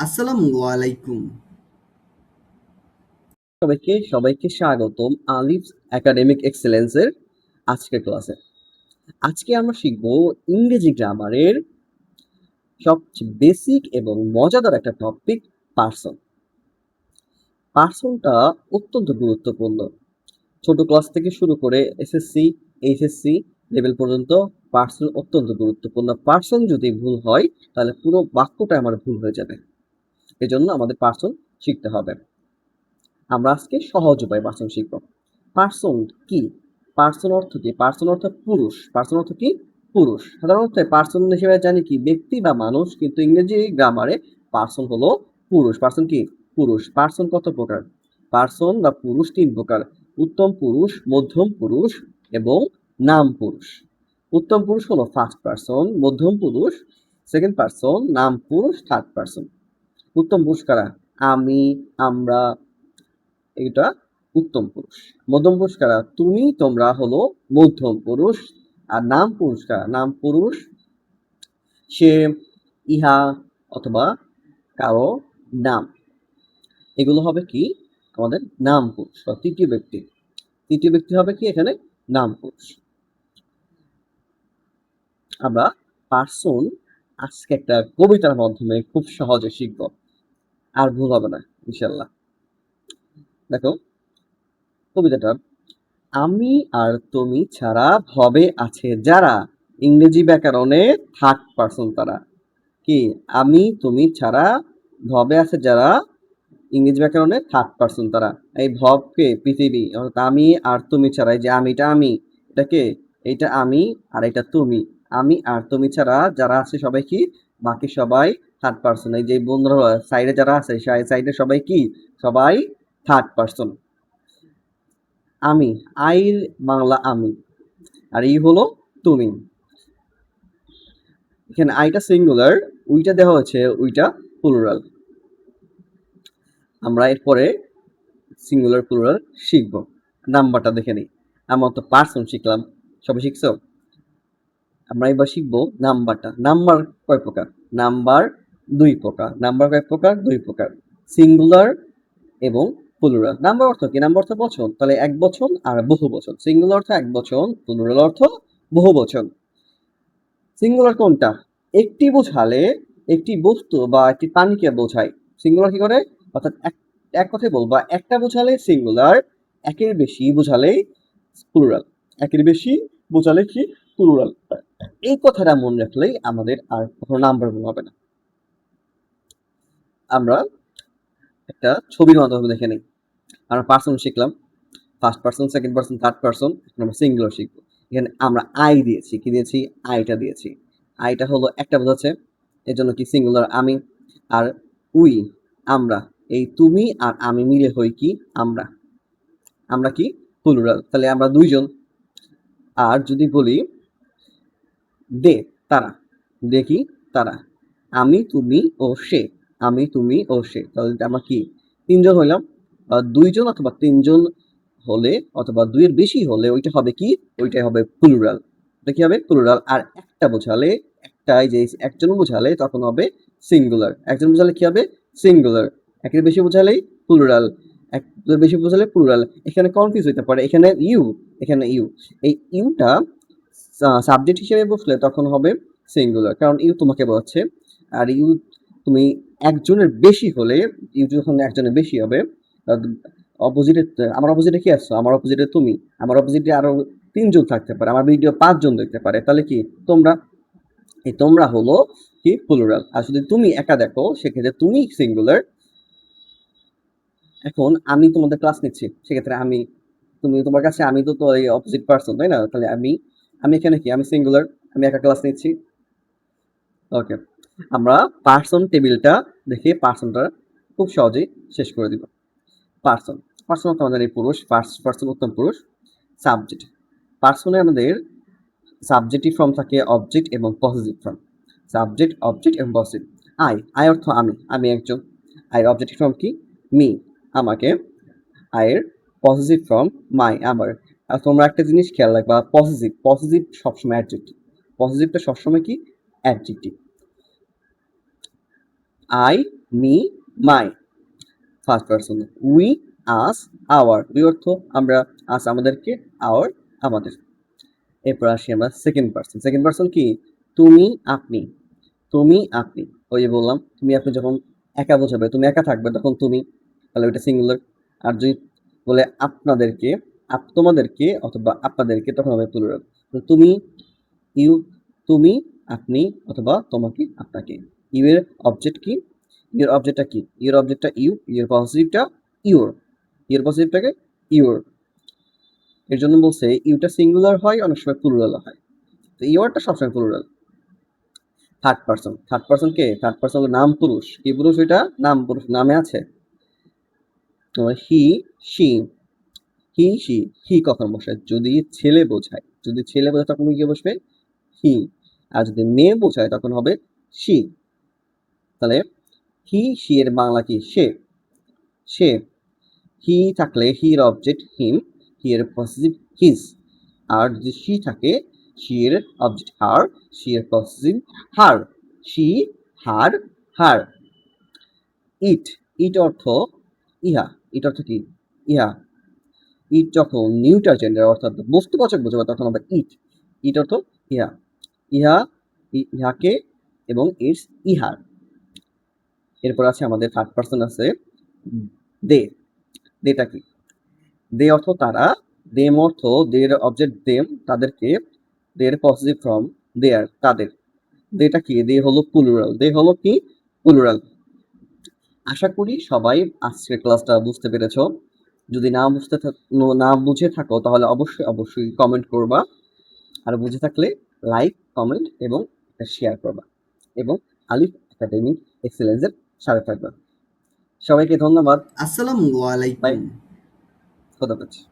আসসালামু আলাইকুম। সবাইকে স্বাগতম আলিফ একাডেমিক এক্সেলেন্সের আজকের ক্লাসে। আজকে আমরা শিখব ইংরেজি গ্রামারের সবচেয়ে বেসিক এবং মজাদার একটা টপিক, পার্সন। পার্সনটা অত্যন্ত গুরুত্বপূর্ণ। ছোট ক্লাস থেকে শুরু করে এসএসসি, এইচএসসি লেভেল পর্যন্ত পার্সন অত্যন্ত গুরুত্বপূর্ণ। পার্সন যদি ভুল হয় তাহলে পুরো বাক্যটা আমার ভুল হয়ে যাবে। এজন্য আমাদের পার্সন শিখতে হবে। আমরা আজকে সহজ উপায়ে পার্সন শিখব। পার্সন কি? পার্সন অর্থ কি? পার্সন অর্থ পুরুষ। পার্সন অর্থ কি? পুরুষ। সাধারণত পার্সন হিসেবে জানি কি ব্যক্তি বা মানুষ, কিন্তু ইংরেজি গ্রামারে পার্সন হলো পুরুষ। পার্সন কি? পুরুষ। পার্সন কত প্রকার? পার্সন বা পুরুষ তিন প্রকার: উত্তম পুরুষ, মধ্যম পুরুষ এবং নাম পুরুষ। উত্তম পুরুষ হলো ফার্স্ট পার্সন, মধ্যম পুরুষ সেকেন্ড পার্সন, নাম পুরুষ থার্ড পার্সন। উত্তম পুরুষ কারা? আমি, আমরা, এটা উত্তম পুরুষ। মধ্যম পুরুষ কারা? তুমি, তোমরা হলো মধ্যম পুরুষ। আর নাম পুরুষ কারা? নাম পুরুষ সে, ইহা অথবা কারো নাম। এগুলো হবে কি আমাদের নাম পুরুষ বা তৃতীয় ব্যক্তি। তৃতীয় ব্যক্তি হবে কি এখানে? নাম পুরুষ। আমরা পার্সন আজকে একটা কবিতার মাধ্যমে খুব সহজে শিখব, আর ভুল হবে না ইনশাল্লাহ। দেখো কবিতাটা: আমি আর তুমি ছাড়া ভবে আছে যারা, ইংরেজি ব্যাকরণে থার্ড পার্সন তারা। কি? আমি তুমি ছাড়া ভবে আছে যারা, ইংরেজি ব্যাকরণে থার্ড পার্সন তারা। এই ভবকে পৃথিবী, অর্থাৎ আমি আর তুমি ছাড়া, এই যে আমিটা আমি, এটা কে? এইটা আমি আর এটা তুমি। আমি আর তুমি ছাড়া যারা আছে সবাই কি? বাকি সবাই থার্ড পার্সন। এই যে বন্ধুরা সাইডে যারা আছে সাইডে সবাই কি? সবাই থার্ড পার্সন। আমি, আইর বাংলা আমি, আর এই হলো তুমি। এখানে আইটা সিঙ্গুলার, উইটা দেওয়া হচ্ছে, উইটা প্লুরাল। আমরা এরপরে সিঙ্গুলার প্লুরাল শিখব। নাম্বারটা দেখে নিই। আমরা তো পার্সন শিখলাম, সবাই শিখছো? আমরা এবার শিখবো নাম্বারটা। নাম্বার কয় প্রকার? নাম্বার দুই প্রকার। নাম্বার কয় প্রকার? দুই প্রকার, সিঙ্গুলার এবং প্লুরাল। নাম্বার অর্থ কি? নাম্বার অর্থ বচন, তাহলে এক বচন আর বহু বচন। সিঙ্গুলার অর্থ এক বচন, প্লুরাল অর্থ বহু বচন। সিঙ্গুলার কোনটা? একটি বোঝালে একটি বস্তু বা একটি প্রাণীকে বোঝায়। সিঙ্গুলার কি করে? অর্থাৎ এক কথায় বলবা, একটা বোঝালে সিঙ্গুলার, একের বেশি বোঝালে প্লুরাল। একের বেশি বোঝালে কি? প্লুরাল। এই কথাটা মনে রাখলেই আমাদের আর কখনো নাম্বার ভুল হবে না। আমরা একটা ছবির মাধ্যমে দেখে নিই। আমরা পার্সন শিখলাম, first person, second person, third person. আমরা সিঙ্গুলার শিখবো। এখানে আমরা আই দিয়েছি, কি দিয়েছি? আইটা দিয়েছি। আইটা হলো একটা বোঝাচ্ছে, এর জন্য কি সিঙ্গুলার আমি। আর উই, আমরা, এই তুমি আর আমি মিলে হই কি? আমরা। আমরা কি? প্লুরাল, তাহলে আমরা দুইজন। আর যদি বলি দে, তারা, দেখি তারা, আমি তুমি ও সে, আমি তুমি ও সে, তাহলে আমরা কি? তিনজন হইলাম। দুইজন অথবা তিনজন হলে অথবা দুইয়ের বেশি হলে ওইটা হবে কি? ওইটাই হবে প্লুরাল। এটা কি হবে? প্লুরাল। আর একটা বোঝালে, একটাই যে একজন বোঝালে তখন হবে সিঙ্গুলার। একজন বোঝালে কি হবে? সিঙ্গুলার। একের বেশি বোঝালেই প্লুরাল, একের বেশি বোঝালে প্লুরাল। এখানে কনফিউজ হতে পারে, এখানে ইউ, এখানে ইউ। এই ইউটা সাবজেক্ট হিসেবে বসলে তখন হবে সিঙ্গুলার, কারণ ইউ তোমাকে বোঝাচ্ছে। আর ইউ তুমি একজনের বেশি হলে, ইউ যখন একজনের বেশি হবে, অপোজিটে, আমার অপোজিটে কি আসছো? আমার অপোজিটে তুমি। আমার অপোজিটে আরো তিনজন থাকতে পারে, আমার ভিডিও পাঁচজন দেখতে পারে, তাহলে কি? তোমরা। এই তোমরা হলো কি? প্লুরাল। আর যদি তুমি একা দেখো সেক্ষেত্রে তুমি সিঙ্গুলার। এখন আমি তোমাদের ক্লাস নিচ্ছি, সেক্ষেত্রে আমি, তুমি তোমার কাছে আমি তো এই অপোজিট পার্সন, তাই না? তাহলে আমি, আমি এখানে কি? আমি সিঙ্গুলার, আমি একা ক্লাস নিচ্ছি। ওকে, আমরা পার্সন টেবিলটা দেখে পার্সনটা খুব সহজেই শেষ করে দিব। পার্সন, পার্সন হচ্ছে আমাদের এই পুরুষ, ফার্স্ট পার্সন উত্তম পুরুষ। সাবজেক্ট, পার্সনে আমাদের সাবজেক্টিভ ফর্ম থাকে, অবজেক্ট এবং পজিটিভ ফর্ম। সাবজেক্ট, অবজেক্ট এবং পজিটিভ। আই, আই অর্থ আমি, আমি একজন। আইয়ের অবজেক্টিভ ফর্ম কি? মি, আমাকে। আয়ের পজিটিভ ফর্ম মাই, আমার। আর তোমরা একটা জিনিস খেয়াল রাখবা, পজিটিভ, পজিটিভ সবসময় অ্যাডজেক্টিভ। পজিটিভটা সবসময় কি? Adjective. I me, my. First person. We, us, our. We অর্থ আমরা, আস আমাদেরকে, আওয়ার আমাদের। এরপর আসি আমরা সেকেন্ড পারসন। সেকেন্ড পারসন কি? তুমি, আপনি। তুমি, আপনি। ওই যে বললাম, তুমি আপনি যখন একা বোঝাবে, তুমি একা থাকবে তখন তুমি, তাহলে ওইটা সিঙ্গুলার। আর যদি বলে আপনাদেরকে, তোমাদেরকে অথবা আপনাদেরকে, তখন হবে প্লুরাল। তুমি, ইউ, তুমি, আপনি অথবা তোমাকে, আপনাকে। ইউ এর অবজেক্ট কি? ইউর অবজেক্টটা কি? ইউর অবজেক্টটা ইউ, ইউর পজিটিভটা ইউর, ইউর পজিটিভটাকে ইউর। এর জন্য বলছে ইউটা সিঙ্গুলার হয়, অনেক সময় প্লুরাল হয়। তো ইউরটা সবসময় plural. Third person. Third person কে? থার্ড পারসন হলো নাম পুরুষ। কি পুরুষ ওইটা? নাম পুরুষ, নামে আছে। হি, শি। He, she. হি কখন বসে? যদি ছেলে বোঝায়। যদি ছেলে বোঝায় তখন কি বসবে? হি। আর যদি মেয়ে বোঝায় তখন হবে শি। তাহলে হি, শি এর বাংলা কি? সে। সে। হি থাকলে হির অবজেক্ট হিম, হি এর পসেসিভ হিজ। আর যদি শি থাকে, শি এর অবজেক্ট হার, শি এর পসেসিভ হার। শি, হার, হার। ইট। ইট অর্থ ইহা। ইট অর্থ কি? ইহা। ইট যখন নিউটার জেন্ডার অর্থাৎ বস্তুবাচক বোঝাবে তখন হবে ইট। ইট অর্থ ইহা। ইহা, ইহাকে এবং ইটস ইহার। এরপর আছে আমাদের থার্ড পারসন আছে দে। দেটা কি? দে অর্থ তারা, দেম অর্থ দের অবজেক্ট দেম তাদেরকে, দের পজিটিভ ফর্ম দেয়ার তাদের। দেটা কি? দে হলো প্লুরাল। দে হলো কি? প্লুরাল। আশা করি সবাই আজকের ক্লাসটা বুঝতে পেরেছো। যদি না বুঝে থাকো তাহলে অবশ্যই কমেন্ট করবা। আর বুঝে থাকলে লাইক, কমেন্ট এবং শেয়ার করবা। এবং আলিফ একাডেমিক এক্সেলেন্সের সাথে থাকবা। সবাইকে ধন্যবাদ। আসসালামু বাই। আলাইকুম। খোদা হাফেজ।